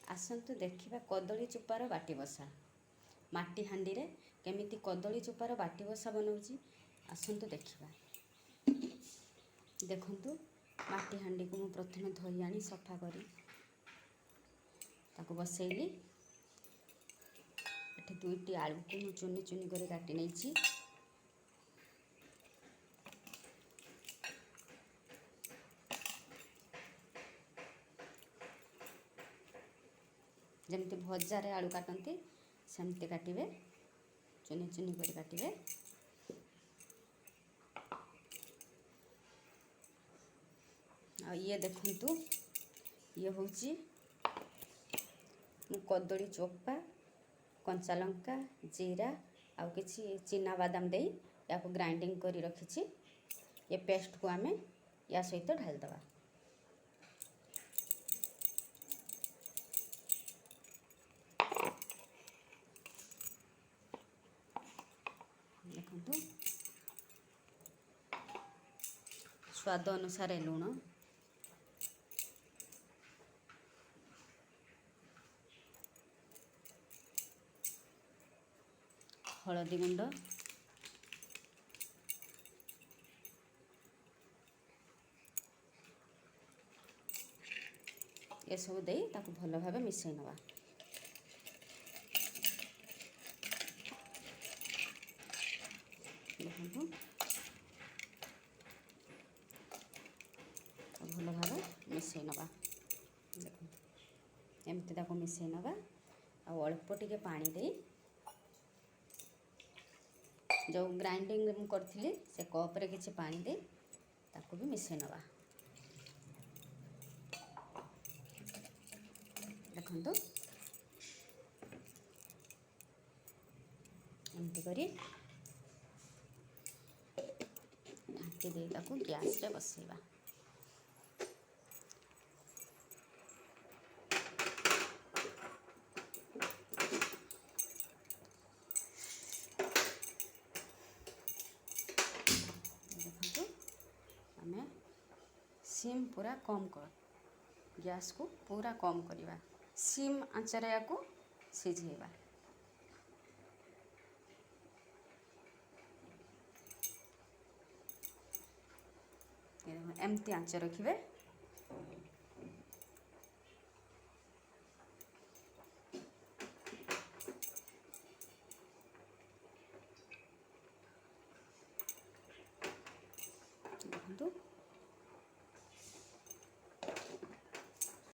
आसतु देखिबा कदली चोपार बाटी बसा माटी हांडी रे केमिति कदली चोपार बाटी बसा बनाउची। आसतु देखिबा। देखंतु माटी हांडी को मु प्रथमे धोई आनी सफा करी ताको बसैली। एठी दुईटी आलू को मु चुनी चुनी कर काटी नैची। जमती भजा रे आलू काटती सेमती काटिबे, चुनी चुनी कर काटिबे। आ ये देखंतु ये होची मु कदली चोपा कंचा लंका जीरा आउ किछि चिना बादाम देई या को ग्राइंडिंग करी रखिछि। ये पेस्ट को आमे या सहित ढाल दबा। देखंतु स्वाद अनुसार लुण, हलदी गुंड, ये सब दे ताको भल भाव मिसई नवा। देखंतु भल भाव मिसई नवा। देखंतु एमती ताको मिसई नवा। आ अल्प टिके पानी दे जो ग्राइंडिंग करथिली से कप रे किछि पानी दे ताको भी मिसई नवा। देखंतु एमती करी ढाकी दे ताको गैस रे बसैबा। देखंतु आमे सिम पूरा कम कर गैस को पूरा कम करिबा। सिम आंचरे या को सिझेबा। एमती आंच रखिबे।